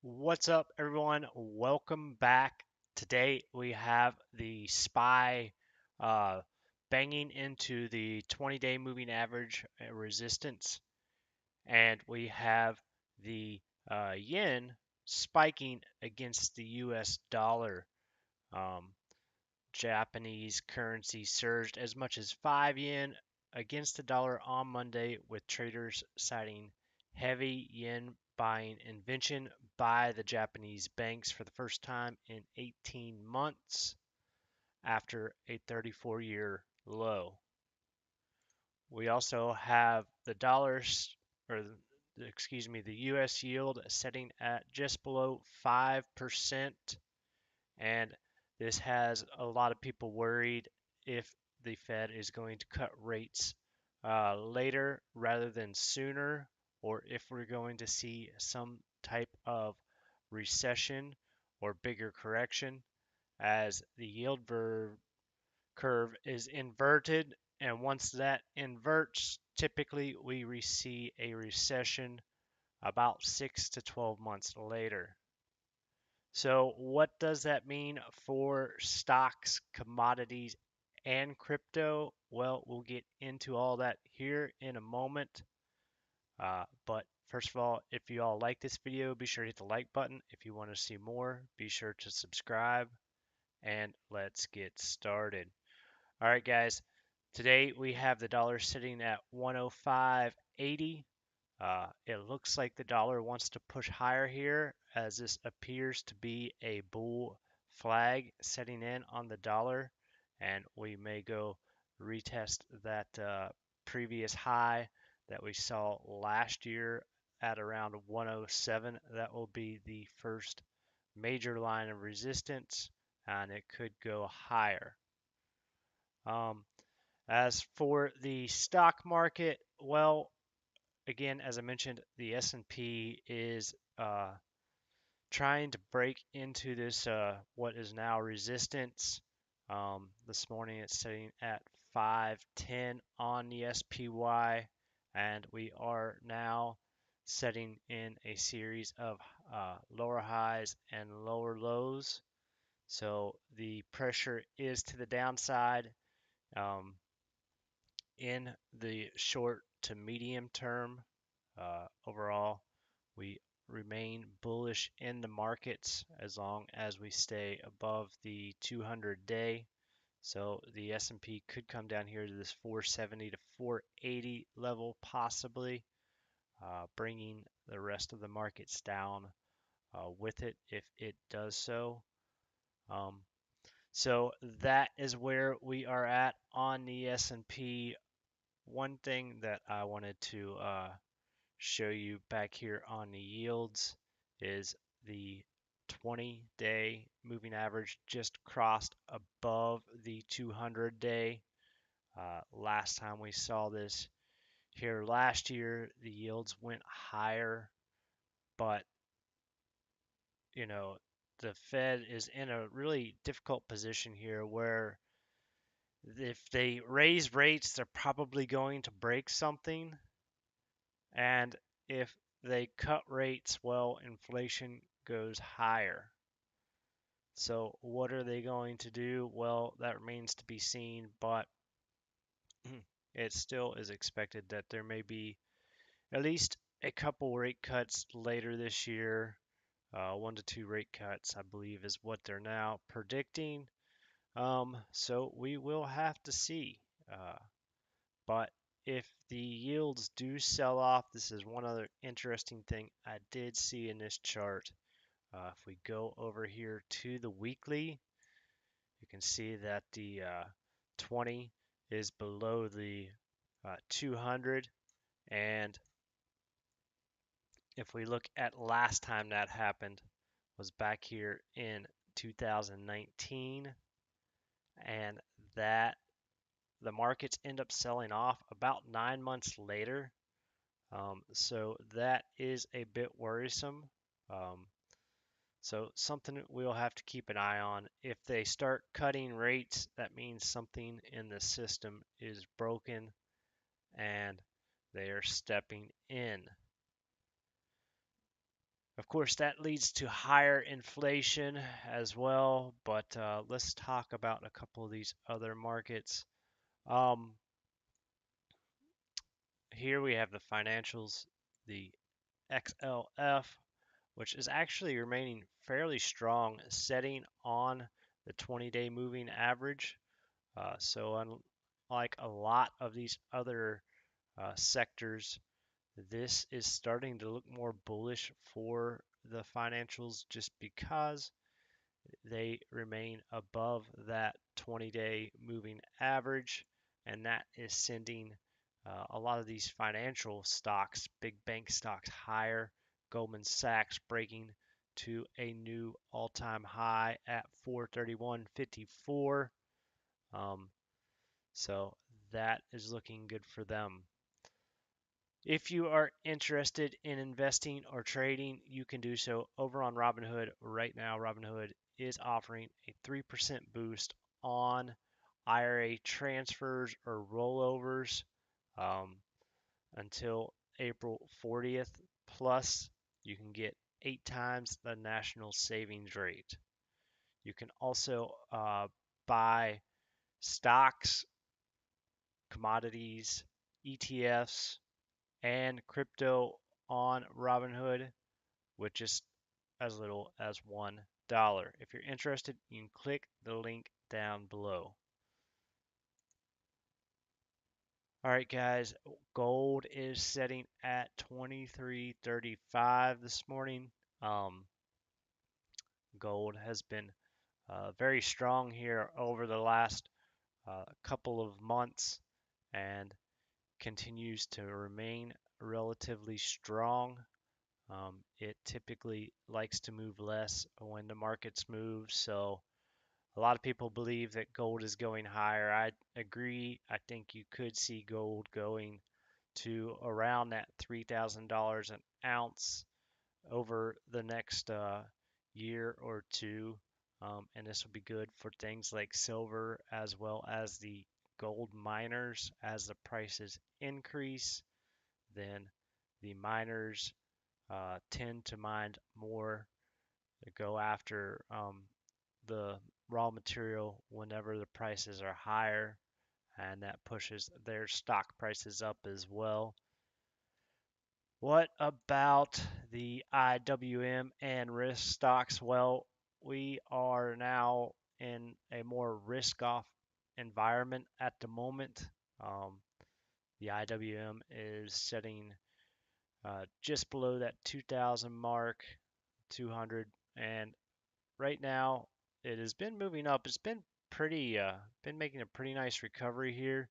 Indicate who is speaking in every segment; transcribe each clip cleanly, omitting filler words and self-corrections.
Speaker 1: What's up, everyone? Welcome back. Today we have the SPY uh, banging into the 20-day moving average resistance, and we have the yen spiking against the US dollar. Um, Japanese currency surged as much as 5 yen against the dollar on Monday, with traders citing heavy yen buying invention by the Japanese banks for the first time in 18 months after a 34-year low. We also have the dollars, or the US yield setting at just below 5%. And this has a lot of people worried if the Fed is going to cut rates later rather than sooner, or if we're going to see some type of recession or bigger correction, as the yield curve is inverted. And once that inverts, typically we see a recession about 6 to 12 months later. So, what does that mean for stocks, commodities, and crypto? Well, we'll get into all that here in a moment. But first of all, if you all like this video, be sure to hit the like button. If you want to see more, be sure to subscribe. And let's get started. All right, guys. Today we have the dollar sitting at 105.80. It looks like the dollar wants to push higher here, as this appears to be a bull flag setting in on the dollar, and we may go retest that previous high that we saw last year at around 107. That will be the first major line of resistance, and it could go higher. Um, as for the stock market, well, again, as I mentioned, the S&P is trying to break into this what is now resistance. This morning it's sitting at 510 on the SPY, and we are now setting in a series of lower highs and lower lows. So the pressure is to the downside. Um, in the short to medium term. Overall, we remain bullish in the markets as long as we stay above the 200-day. So the S&P could come down here to this 470 to 480 level possibly, bringing the rest of the markets down with it if it does so. Um, so that is where we are at on the S&P. One thing that I wanted to show you back here on the yields is the 20-day moving average just crossed above the 200-day. Last time we saw this here last year, the yields went higher, but you know, the Fed is in a really difficult position here where if they raise rates, they're probably going to break something. And if they cut rates, well, inflation goes higher. So what are they going to do? Well, that remains to be seen, but it still is expected that there may be at least a couple rate cuts later this year. 1 to 2 rate cuts, I believe, is what they're now predicting. So we will have to see. But if the yields do sell off, this is one other interesting thing I did see in this chart. If we go over here to the weekly, you can see that the 20 is below the 200. And if we look at last time that happened, was back here in 2019, and that the markets end up selling off about 9 months later. So that is a bit worrisome. Um, so something we'll have to keep an eye on. If they start cutting rates, that means something in the system is broken and they are stepping in. Of course, that leads to higher inflation as well, but let's talk about a couple of these other markets. Um, Here we have the financials, the XLF, which is actually remaining fairly strong, setting on the 20-day moving average. So unlike a lot of these other sectors, this is starting to look more bullish for the financials just because they remain above that 20-day moving average, and that is sending a lot of these financial stocks, big bank stocks, higher. Goldman Sachs breaking to a new all-time high at 431.54. Um, so that is looking good for them. If you are interested in investing or trading, you can do so over on Robinhood. Right now, Robinhood is offering a 3% boost on IRA transfers or rollovers um, until April 40th. Plus, you can get 8 times the national savings rate. You can also buy stocks, commodities, ETFs, and crypto on Robinhood with just as little as $1. If you're interested, you can click the link down below. All right, guys, gold is setting at 23.35 this morning. Gold has been very strong here over the last couple of months and continues to remain relatively strong. It typically likes to move less when the markets move, so a lot of people believe that gold is going higher. I agree. I think you could see gold going to around that $3,000 an ounce over the next year or two. And this will be good for things like silver as well as the gold miners. As the prices increase, then the miners tend to mine more, to go after the raw material whenever the prices are higher, and that pushes their stock prices up as well. What about the IWM and risk stocks? Well, we are now in a more risk-off environment at the moment. Um, the IWM is setting just below that 2000 mark, 200, and right now it has been moving up. It's been been making a pretty nice recovery here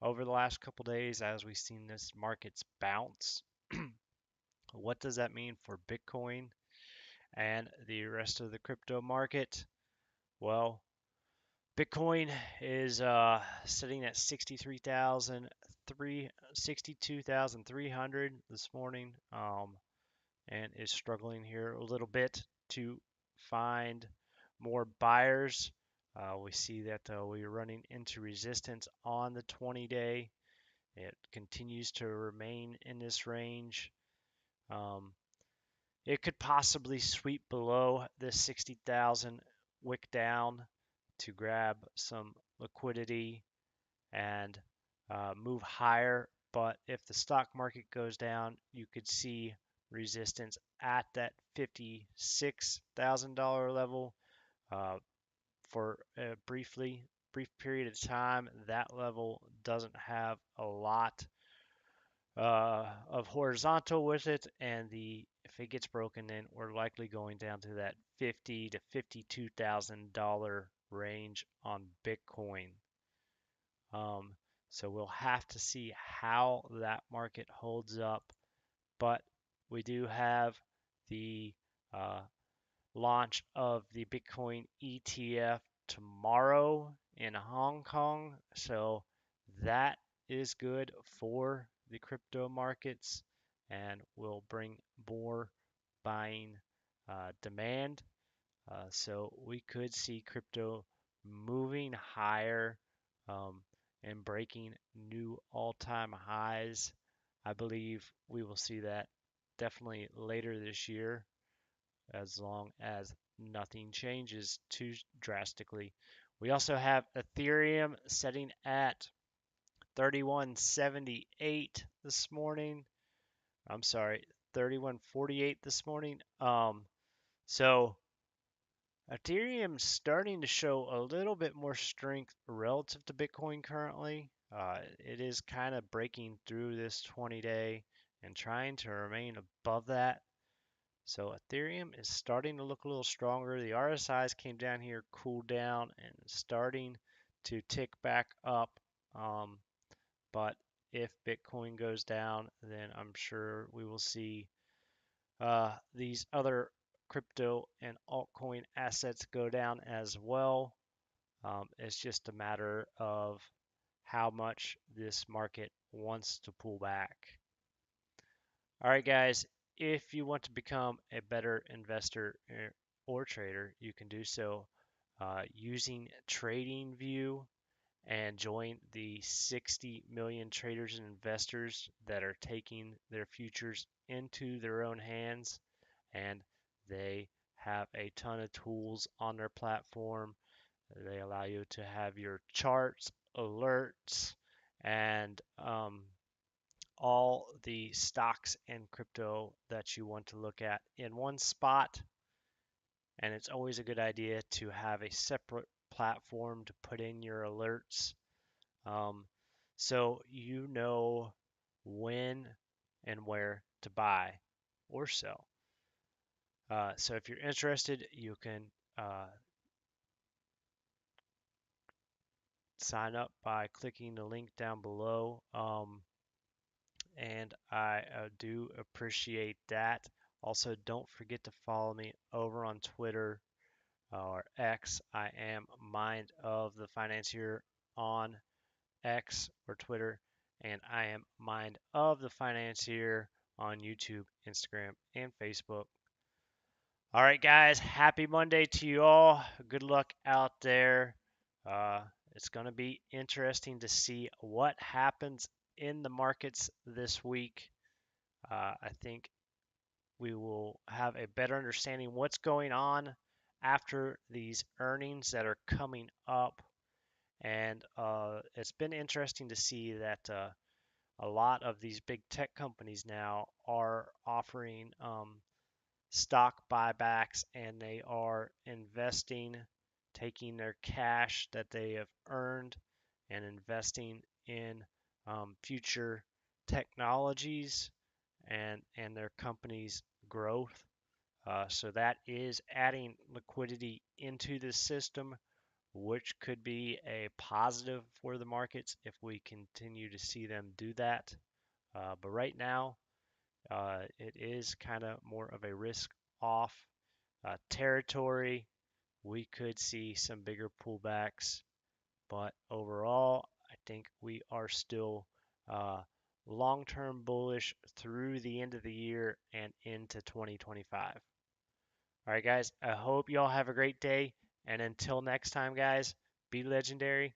Speaker 1: over the last couple days as we've seen this markets bounce. What does that mean for Bitcoin and the rest of the crypto market? Well, Bitcoin is sitting at 62,300 this morning, and is struggling here a little bit to find more buyers. We see that we're running into resistance on the 20-day. It continues to remain in this range. Um, it could possibly sweep below the 60,000 wick down to grab some liquidity and move higher. But if the stock market goes down, you could see resistance at that $56,000 level for a brief period of time. That level doesn't have a lot of horizontal with it, and if it gets broken, then we're likely going down to that $50,000 to $52,000 range on Bitcoin. Um, so we'll have to see how that market holds up, but we do have the uh, launch of the Bitcoin ETF tomorrow in Hong Kong, so that is good for the crypto markets and will bring more buying demand. So we could see crypto moving higher um, and breaking new all-time highs. I believe we will see that definitely later this year. as long as nothing changes too drastically. We also have Ethereum setting at 3178 this morning. I'm sorry, 3148 this morning. So Ethereum's starting to show a little bit more strength relative to Bitcoin currently. It is kind of breaking through this 20-day and trying to remain above that. So Ethereum is starting to look a little stronger. The RSIs came down here, cooled down, and starting to tick back up. But if Bitcoin goes down, then I'm sure we will see these other crypto and altcoin assets go down as well. It's just a matter of how much this market wants to pull back. All right, guys, if you want to become a better investor or trader, you can do so using TradingView and join the 60 million traders and investors that are taking their futures into their own hands, and they have a ton of tools on their platform. They allow you to have your charts, alerts, and all the stocks and crypto that you want to look at in one spot. And it's always a good idea to have a separate platform to put in your alerts, so you know when and where to buy or sell. So if you're interested, you can sign up by clicking the link down below. And I do appreciate that. Also, don't forget to follow me over on Twitter or X. I am Mind of the Financier on X or Twitter, and I am Mind of the Financier on YouTube, Instagram, and Facebook. All right, guys, happy Monday to you all. Good luck out there. It's going to be interesting to see what happens in the markets this week. I think we will have a better understanding what's going on after these earnings that are coming up. And it's been interesting to see that a lot of these big tech companies now are offering stock buybacks, and they are investing, taking their cash that they have earned and investing in future technologies and their company's growth. So that is adding liquidity into the system, which could be a positive for the markets if we continue to see them do that. But right now, it is kind of more of a risk off territory. We could see some bigger pullbacks, but overall, I think we are still long-term bullish through the end of the year and into 2025. All right, guys, I hope you all have a great day. And until next time, guys, be legendary.